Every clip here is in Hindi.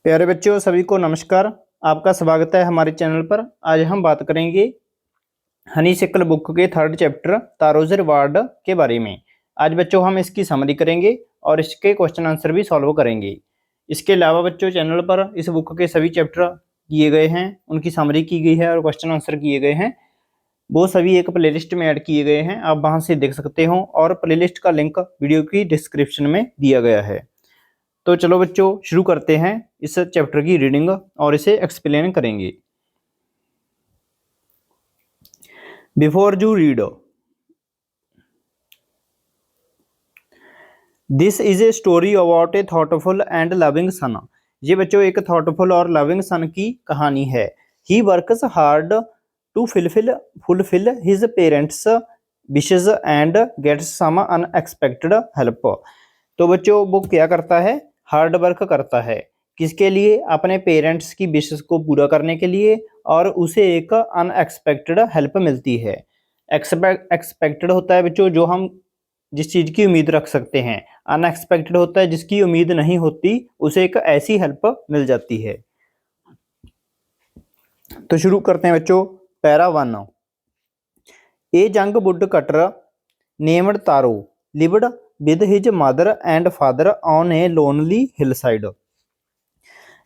प्यारे बच्चों सभी को नमस्कार। आपका स्वागत है हमारे चैनल पर। आज हम बात करेंगे हनी सिक्ल बुक के थर्ड चैप्टर तारोज रिवार्ड के बारे में। आज बच्चों हम इसकी समरी करेंगे और इसके क्वेश्चन आंसर भी सॉल्व करेंगे। इसके अलावा बच्चों चैनल पर इस बुक के सभी चैप्टर किए गए हैं, उनकी समरी की गई है और क्वेश्चन आंसर किए गए हैं। वो सभी एक प्लेलिस्ट में ऐड किए गए हैं, आप वहां से देख सकते हो और प्लेलिस्ट का लिंक वीडियो की डिस्क्रिप्शन में दिया गया है। तो चलो बच्चों शुरू करते हैं इस चैप्टर की रीडिंग और इसे एक्सप्लेन करेंगे। Before you read, this is a story about A thoughtful and loving son. ये बच्चों एक थॉटफुल और लविंग सन की कहानी है। He works hard to fulfil his parents wishes and gets some unexpected help. तो बच्चों वो क्या करता है? हार्ड वर्क करता है। किसके लिए? अपने पेरेंट्स की विशेस को पूरा करने के लिए, और उसे एक अनएक्सपेक्टेड हेल्प मिलती है। एक्सपेक्टेड होता है बच्चों जो हम जिस चीज की उम्मीद रख सकते हैं, अनएक्सपेक्टेड होता है जिसकी उम्मीद नहीं होती, उसे एक ऐसी हेल्प मिल जाती है। तो शुरू करते हैं बच्चों। पैरा 1। ए जंग would cutter named taro lived with his mother and father on a lonely hill side.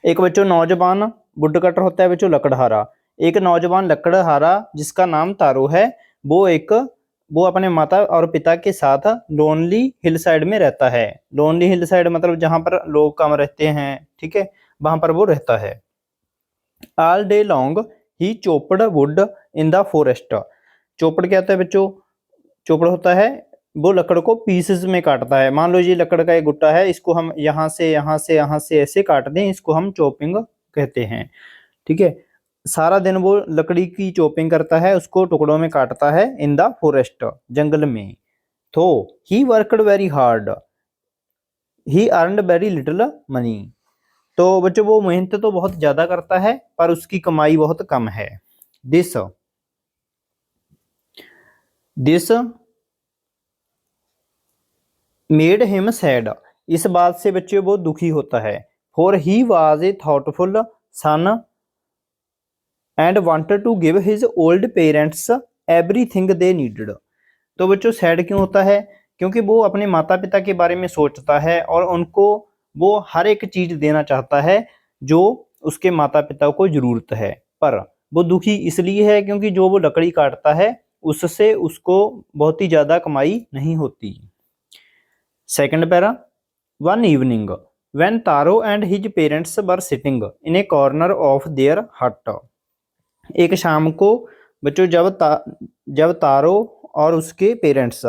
एक बच्चों नौजवान वुड कटर होता है बच्चों लकड़हारा। एक नौजवान लकड़हारा जिसका नाम तारो है, वो अपने माता और पिता के साथ लोनली हिल साइड में रहता है। लोनली हिल साइड मतलब जहां पर लोग कम रहते हैं, ठीक है, वहां पर वो रहता है। All day long he chopped wood in the forest. Chopped क्या होता है बच्चों? चोपड़ होता है वो लकड़ को पीसेस में काटता है। मान लो ये लकड़ का एक गुट्टा है, इसको हम यहाँ से यहाँ से यहाँ से ऐसे काट दें, इसको हम चॉपिंग कहते हैं। ठीक है, सारा दिन वो लकड़ी की चॉपिंग करता है, उसको टुकड़ों में काटता है इन द फॉरेस्ट, जंगल में। तो he worked very hard, he earned very little money. तो बच्चों वो मेहनत तो बहुत ज्यादा करता है पर उसकी कमाई बहुत कम है। This this made him sad, इस बात से बच्चे वो दुखी होता है। For he was a thoughtful son and wanted to give his old parents everything they needed. तो बच्चों सैड क्यों होता है? क्योंकि वो अपने माता पिता के बारे में सोचता है और उनको वो हर एक चीज देना चाहता है जो उसके माता पिता को जरूरत है। पर वो दुखी इसलिए है क्योंकि जो वो लकड़ी काटता है उससे उसको बहुत ही ज्यादा कमाई नहीं होती। Second para. One evening when Taro and his parents were sitting in a corner of their hut। एक शाम को बच्चों जब तारो और उसके पेरेंट्स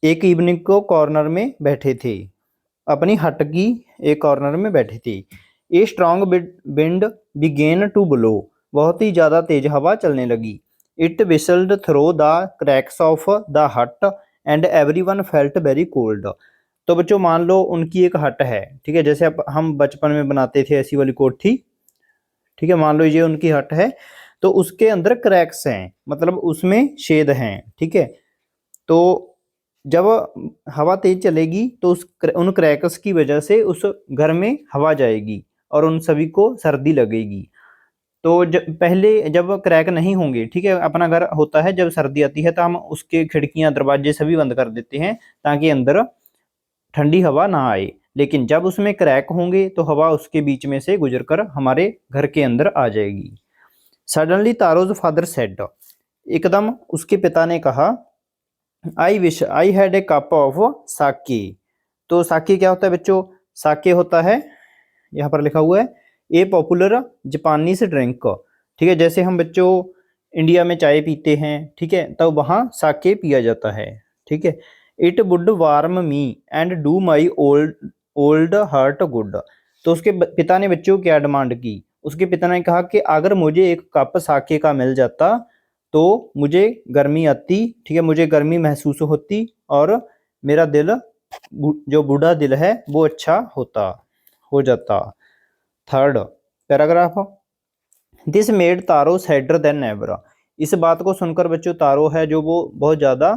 एक इवनिंग को कॉर्नर में बैठे थे, अपनी हट की एक कॉर्नर में बैठे थे। A strong wind began to blow, बहुत ही ज्यादा तेज हवा चलने लगी। It whistled through the cracks of the hut and everyone felt very cold. तो बच्चों मान लो उनकी एक हट है, ठीक है, जैसे अब हम बचपन में बनाते थे ऐसी वाली कोठी, ठीक है, मान लो ये उनकी हट है, तो उसके अंदर क्रैक्स हैं, मतलब उसमें छेद हैं, ठीक है। तो जब हवा तेज चलेगी तो उन क्रैक्स की वजह से उस घर में हवा जाएगी और उन सभी को सर्दी लगेगी। तो पहले जब क्रैक नहीं होंगे, ठीक है, अपना घर होता है, जब सर्दी आती है तो हम उसके खिड़कियां दरवाजे सभी बंद कर देते हैं ताकि अंदर ठंडी हवा ना आए। लेकिन जब उसमें क्रैक होंगे तो हवा उसके बीच में से गुजरकर हमारे घर के अंदर आ जाएगी। सडनली तारोज फादर सेड, एकदम उसके पिता ने कहा, I wish I had a cup of sake. तो साके क्या होता है बच्चों? साके होता है, यहाँ पर लिखा हुआ है, ए पॉपुलर जापानीज ड्रिंक। ठीक है, जैसे हम बच्चों इंडिया में चाय पीते हैं, ठीक है, तब वहाँ साके पिया जाता है। ठीक है, it would warm me and do my old heart good. तो उसके पिता ने बच्चों क्या डिमांड की? उसके पिता ने कहा कि अगर मुझे एक कप साके का मिल जाता तो मुझे गर्मी आती, ठीक है, मुझे गर्मी महसूस होती और मेरा दिल, जो बूढ़ा दिल है, वो अच्छा हो जाता। Third paragraph. This made taro sadder then ever. इस बात को सुनकर बच्चों तारो है जो वो बहुत ज्यादा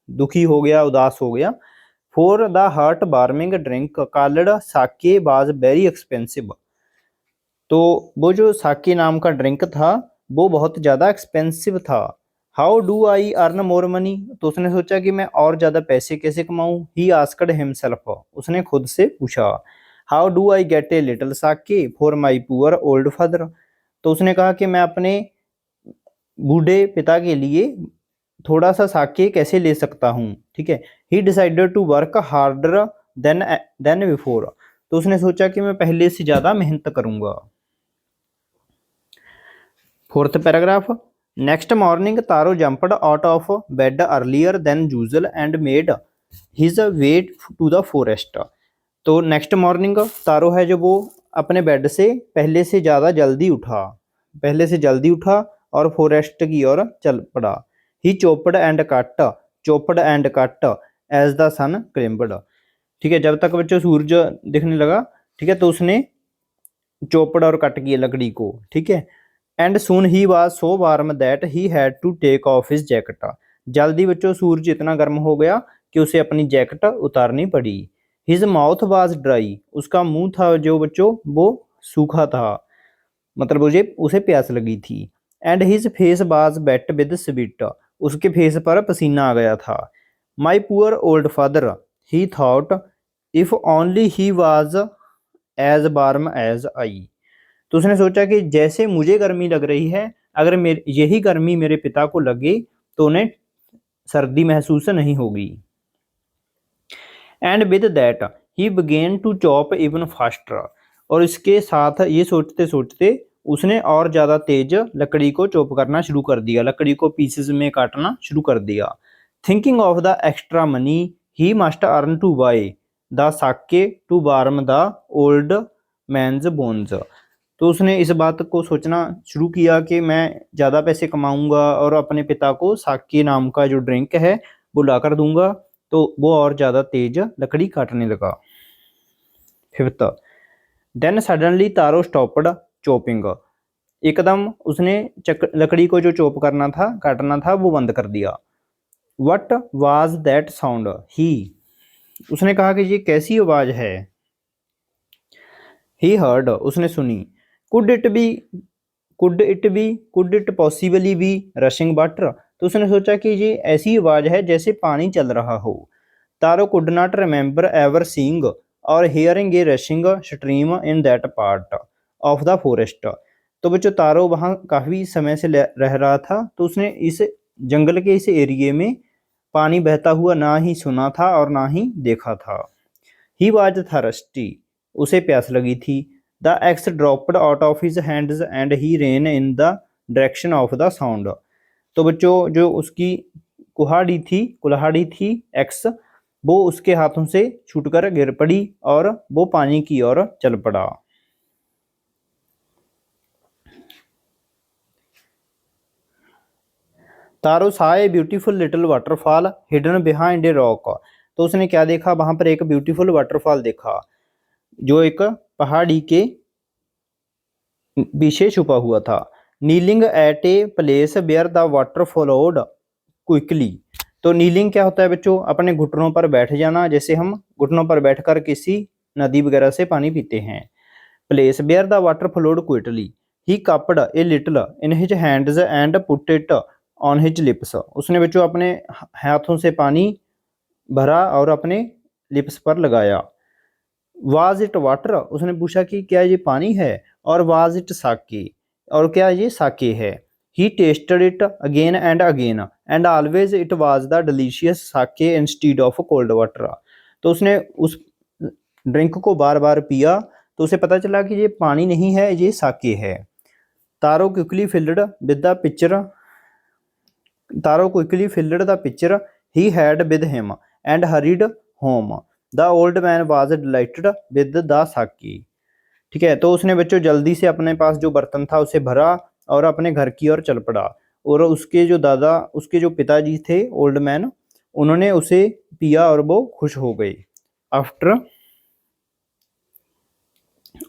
दुखी हो गया, उदास हो गया। For the heart warming drink called sake was very expensive. तो वो जो साके नाम का ड्रिंक था वो बहुत ज़्यादा एक्सपेंसिव था। How do I earn more money, तो उसने सोचा कि मैं और ज़्यादा पैसे कैसे कमाऊँ। ही आस्क्ड हिमसेल्फ, उसने खुद से पूछा। How do I get a little sake for my poor old father, तो उसने कहा कि मैं अपने बूढ़े पिता के लिए थोड़ा सा साके कैसे ले सकता हूँ। ठीक है। He decided to work harder than before, तो उसने सोचा कि मैं पहले से ज़्यादा मेहनत करूँगा। Fourth paragraph, next morning Taro jumped out of bed earlier than usual and made his way to the forest, तो नेक्स्ट मॉर्निंग तारो है जो वो अपने बेड से पहले से जल्दी उठा और फॉरेस्ट की ओर चल पड़ा। ही चोपड एंड कट एज द सन क्लेम्बड, ठीक है, जब तक बच्चों सूरज दिखने लगा, ठीक है, तो उसने चोपड़ और कट किया लकड़ी को। ठीक है। And soon he was so warm that he had to take off his jacket, जल्दी बच्चों सूरज इतना गर्म हो गया कि उसे अपनी जैकेट उतारनी पड़ी। हिज माउथ वाज ड्राई, उसका मुंह था जो बच्चों वो सूखा था, मतलब उसे प्यास लगी थी। And his face was wet with sweat, उसके फेस पर पसीना आ गया था। My poor old father, he thought, if only he was as warm as I, तो उसने सोचा कि जैसे मुझे गर्मी लग रही है, अगर यही गर्मी मेरे पिता को लगे तो उन्हें सर्दी महसूस नहीं होगी। And with that he began to chop even faster, और इसके साथ ये सोचते सोचते उसने और ज़्यादा तेज लकड़ी को चॉप करना शुरू कर दिया, लकड़ी को पीसेस में काटना शुरू कर दिया। Thinking of the extra money he must earn to buy the sake to warm the old man's bones, तो उसने इस बात को सोचना शुरू किया कि मैं ज़्यादा पैसे कमाऊंगा और अपने पिता को साके नाम का जो ड्रिंक है वो ला कर दूंगा, तो वो और ज़्यादा तेज लकड़ी काटने लगा। फिफ्थ, देन सडनली तारो स्टॉप्ड चॉपिंग, एकदम उसने लकड़ी को जो चॉप करना था, काटना था, वो बंद कर दिया। वट वाज दैट साउंड, ही, उसने कहा कि ये कैसी आवाज़ है। ही हर्ड, उसने सुनी। Could it possibly be rushing water, तो उसने सोचा कि ये ऐसी आवाज़ है जैसे पानी चल रहा हो। Taro could not remember ever seeing or hearing a rushing stream in that part of the forest, तो बच्चों तारो वहाँ काफ़ी समय से रह रहा था, तो उसने इस जंगल के इस एरिए में पानी बहता हुआ ना ही सुना था और ना ही देखा था। ही वाज थर्स्टी, उसे प्यास लगी थी। The x dropped out of his hands and he rain in the direction of the sound, तो बच्चों जो उसकी कुल्हाड़ी थी एक्स, वो उसके हाथों से छूटकर गिर पड़ी और वो पानी की ओर चल पड़ा। तारो सा a beautiful little waterfall hidden behind a rock, तो उसने क्या देखा, वहां पर एक ब्यूटीफुल वाटरफॉल देखा जो एक पहाड़ी के पीछे छुपा हुआ था। Kneeling at a place where the water flowed quickly, तो नीलिंग क्या होता है बच्चों, अपने घुटनों पर बैठ जाना, जैसे हम घुटनों पर बैठकर किसी नदी वगैरह से पानी पीते हैं। Place where the water flowed quickly, he cupped a little in his hands and put it on his lips, उसने बच्चों अपने हाथों से पानी भरा और अपने लिप्स पर लगाया। वाज इट वाटर, उसने पूछा कि क्या ये पानी है, और वाज इट साके, और क्या ये साके है। He tasted it again and always it was the delicious sake instead of cold water, तो उसने उस ड्रिंक को बार बार पिया तो उसे पता चला कि ये पानी नहीं है, ये साके है। Taro quickly filled with the pitcher he had with him and hurried home, the old man was delighted with the sake, ठीक है, तो उसने बच्चों जल्दी से अपने पास जो बर्तन था उसे भरा और अपने घर की ओर चल पड़ा, और उसके जो पिताजी थे ओल्ड मैन, उन्होंने उसे पिया और वो खुश हो गए। After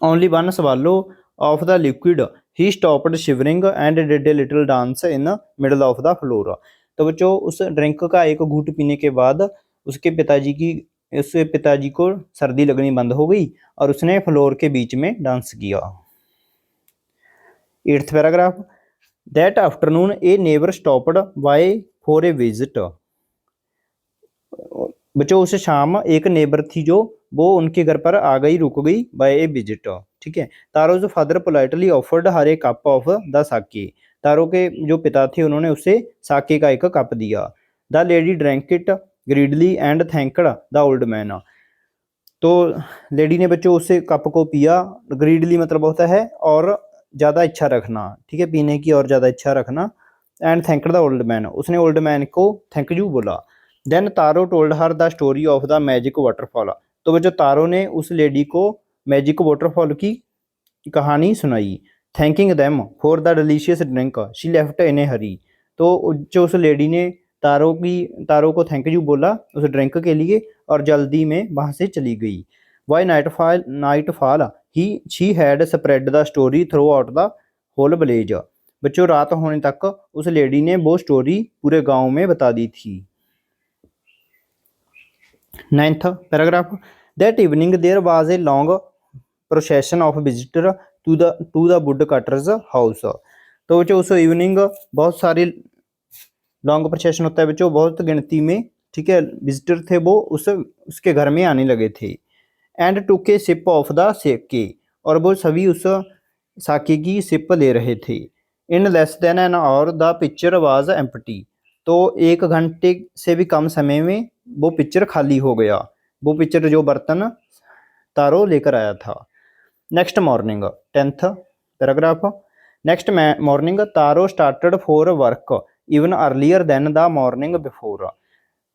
only one swallow of the liquid he stopped shivering and did a little dance in middle of the floor, तो बच्चों उस ड्रिंक का एक घूंट पीने के बाद उसके पिताजी को सर्दी लगनी बंद हो गई और उसने फ्लोर के बीच में डांस किया। 8th paragraph, that afternoon A neighbour stopped bye for a visit. बच्चों उस शाम एक नेबर थी जो वो उनके घर पर आ गई, रुक गई, बाय ए विजिट। ठीक है। Taro's father politely offered her a cup of the sake. Taro के जो पिता थे उन्होंने उसे साके का एक कप दिया। The lady drank it greedily and thanked the old man. तो लेडी ने बच्चों उसे कप को पिया, ग्रीडली मतलब होता है और ज़्यादा इच्छा रखना, ठीक है, पीने की और ज़्यादा इच्छा रखना। And thanked the old man, उसने ओल्ड मैन को थैंक यू बोला। Then Taro told her the story of the magic waterfall. तो बच्चों तारो ने उस लेडी को मैजिक वाटरफॉल की कहानी सुनाई। Thanking them for the delicious drink she left in a hurry. तो जो उस लेडी ने तारो को थैंक यू बोला उस ड्रिंक के लिए और जल्दी में वहाँ से चली गई। By nightfall he she had spread the story throughout the whole village. बच्चों रात होने तक उस लेडी ने वो स्टोरी पूरे गांव में बता दी थी। 9th paragraph, that evening there was a long procession of visitor to the woodcutter's house. तो बच्चों उस इवनिंग बहुत सारी लॉन्ग प्रोसेशन होता है बच्चों, बहुत गिनती में, ठीक है, विजिटर थे वो उसके घर में आने लगे थे। And took a sip of the sake, और वो सभी उस साके की सिप ले रहे थे। In less than an hour the picture was empty. तो 1 घंटे से भी कम समय में वो पिक्चर खाली हो गया, वो पिक्चर जो बर्तन तारो लेकर आया था। नेक्स्ट मॉर्निंग 10th पैराग्राफ, next morning Taro started for work even earlier than the morning before.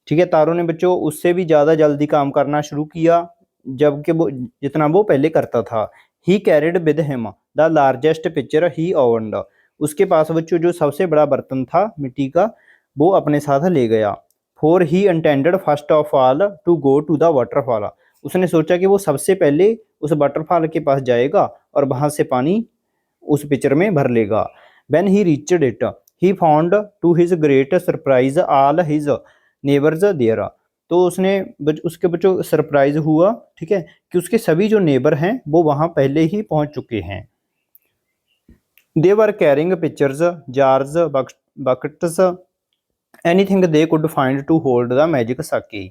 ठीक है, तारो ने बच्चों उससे भी ज़्यादा जल्दी काम करना शुरू किया जबकि वो जितना वो पहले करता था। He carried with him the largest pitcher he owned. उसके पास बच्चों जो सबसे बड़ा बर्तन था मिट्टी का वो अपने साथ ले गया। For he intended first of all to go to the waterfall. उसने सोचा कि वो सबसे पहले उस वाटरफॉल के पास जाएगा और वहाँ से पानी उस पिक्चर में भर लेगा। When he reached it he found to his great surprise all his neighbours there. तो उसके बच्चों सरप्राइज हुआ, ठीक है, कि उसके सभी जो नेबर हैं वो वहाँ पहले ही पहुँच चुके हैं। They were carrying pitchers jars buckets anything they could find to hold the magic sake.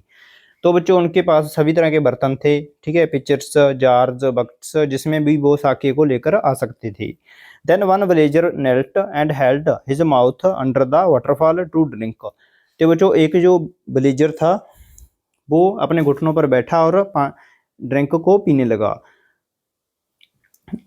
तो बच्चों उनके पास सभी तरह के बर्तन थे, ठीक है, पिक्चर्स, जार्स, बकेट्स, जिसमें भी वो साके को लेकर आ सकते थे। Then one villager knelt and held his mouth under the waterfall to drink. तो बच्चों एक जो विलेजर था वो अपने घुटनों पर बैठा और ड्रिंक को पीने लगा।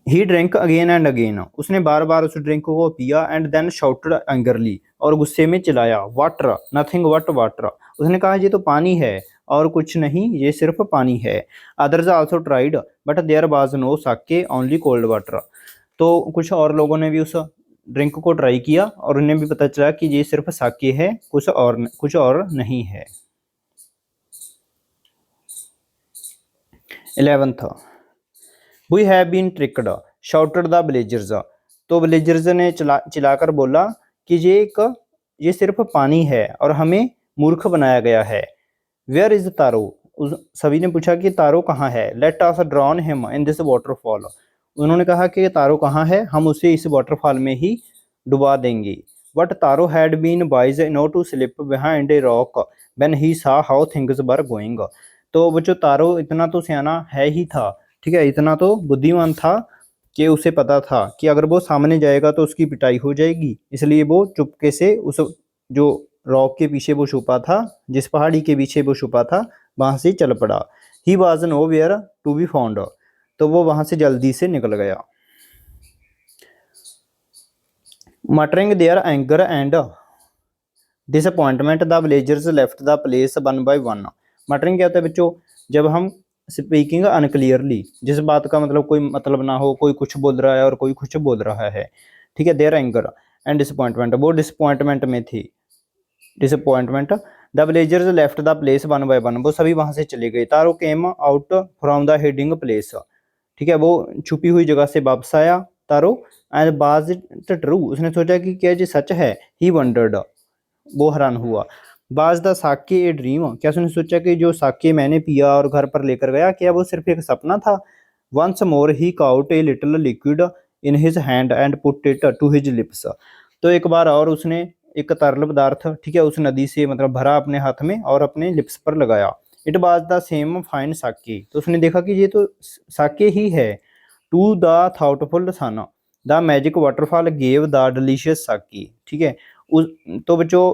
ही ड्रिंक अगेन एंड अगेन, उसने बार बार उस ड्रिंक को पिया। एंड देन शाउटेड एंगरली, और गुस्से में चिल्लाया, वाटर नथिंग बट वाटर। उसने कहा ये तो पानी है और कुछ नहीं, ये सिर्फ पानी है। Others also tried but there was no sake only cold water. तो कुछ और लोगों ने भी उस ड्रिंक को ट्राई किया और उन्हें भी पता चला कि ये सिर्फ साके है, कुछ और नहीं है। 11th, we have been tricked shouted the villagers. तो विलेजर्स ने चिल्लाकर बोला कि ये सिर्फ पानी है और हमें मूर्ख बनाया गया है। वेयर इज तारो, सभी ने पूछा कि तारो कहाँ है। Let us drawn him in this waterfall. उन्होंने कहा कि तारो कहाँ है, हम उसे इस वाटरफॉल में ही डुबा देंगे। But Taro had been wise no to slip behind a rock when he saw how things were going. तो बच्चों तारो इतना तो सियाना है ही था, ठीक है, इतना तो बुद्धिमान था कि उसे पता था कि अगर वो सामने जाएगा तो उसकी पिटाई हो जाएगी, इसलिए वो चुपके से उस जो रॉक के पीछे वो छुपा था, जिस पहाड़ी के पीछे वो छुपा था, वहाँ से चल पड़ा। He was nowhere to be found. तो वो वहाँ से जल्दी से निकल गया। Muttering their anger and disappointment the villagers left the place one by one. Muttering क्या होता है बच्चों, जब हम स्पीकिंग अनक्लियरली, जिस बात का मतलब कोई मतलब ना हो, कोई कुछ बोल रहा है और कोई कुछ बोल रहा है, ठीक है। देयर एंगर एंड डिसअपॉइंटमेंट, वो डिसअपॉइंटमेंट में थी, disappointment. The villagers left the place one by one, वो सभी वहाँ से चले गए। Taro came out from the hiding place, ठीक है, वो छुपी हुई जगह से वापस आया Taro. And was it true, उसने सोचा कि क्या ये सच है। ही वंडर्ड, वो हैरान हुआ। Was the Sakya a dream, क्या उसने सोचा कि जो साके मैंने पिया और घर पर लेकर गया क्या वो सिर्फ एक सपना था। Once more he caught a little liquid in his hand and put it to his lips. तो एक बार और उसने एक तरल पदार्थ, ठीक है, उस नदी से मतलब भरा अपने हाथ में और अपने लिप्स पर लगाया। It was the same fine sake, तो उसने देखा कि ये तो साके ही है। To the thoughtful son the magic waterfall gave the delicious sake, ठीक है। उस तो बच्चों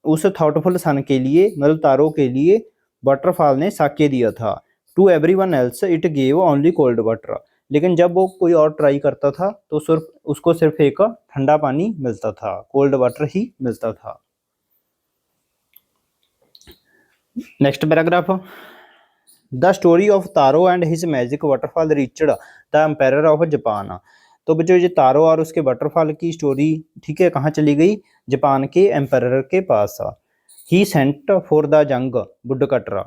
उस थॉटफुल सन के लिए मतलब तारों के लिए वाटरफॉल ने साके दिया था। To everyone else it gave only cold water, लेकिन जब वो कोई और ट्राई करता था तो सिर्फ उसको सिर्फ एक ठंडा पानी मिलता था, कोल्ड वाटर ही मिलता था। Next paragraph, the story of Taro and his magic waterfall reached the empire of Japan. तो बच्चों ये तारो और उसके वाटरफॉल की स्टोरी, ठीक है, कहाँ चली गई? जापान के एम्पायर के पास। He sent for the young woodcutter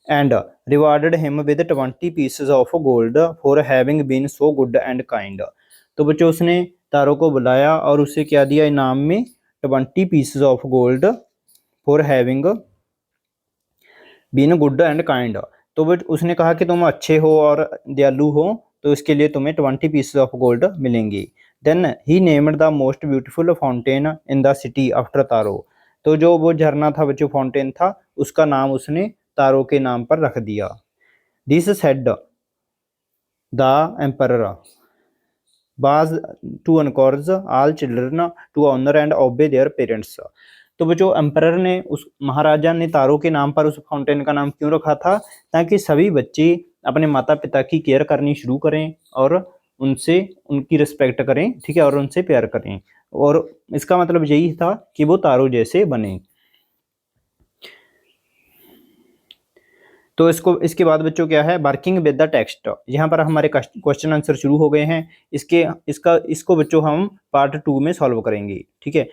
and rewarded him with 20 pieces of gold for having been so good and kind. तो बच्चों उसने तारो को बुलाया और उसे क्या दिया इनाम में? 20 pieces of gold for having been good and kind. तो बट उसने कहा कि तुम अच्छे हो और दयालु हो, तो इसके लिए तुम्हें 20 पीसेस ऑफ गोल्ड मिलेंगी। Then he named the most beautiful fountain in the city after Taro. तो जो वो झरना था बच्चों, फाउंटेन था, उसका नाम उसने तारो के नाम पर रख दिया। This said the emperor was to encourage all children to honour and obey their parents. तो बच्चों एम्परर ने, उस महाराजा ने तारो के नाम पर उस फाउंटेन का नाम क्यों रखा था? ताकि सभी बच्चे अपने माता पिता की केयर करनी शुरू करें और उनसे उनकी रिस्पेक्ट करें, ठीक है, और उनसे प्यार करें। और इसका मतलब यही था कि वो तारो जैसे बने। तो इसके बाद बच्चों क्या है? Working with the text. यहाँ पर हमारे क्वेश्चन आंसर शुरू हो गए हैं। इसको बच्चों हम पार्ट 2 में सॉल्व करेंगे, ठीक है।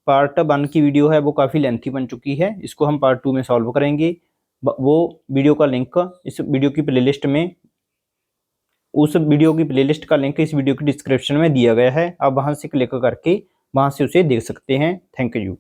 पार्ट 1 की वीडियो है वो काफ़ी लेंथी बन चुकी है, इसको हम पार्ट 2 में सॉल्व करेंगे। वो वीडियो का लिंक इस वीडियो की प्लेलिस्ट में, उस वीडियो की प्लेलिस्ट का लिंक इस वीडियो की डिस्क्रिप्शन में दिया गया है। आप वहाँ से क्लिक करके वहाँ से उसे देख सकते हैं। Thank you.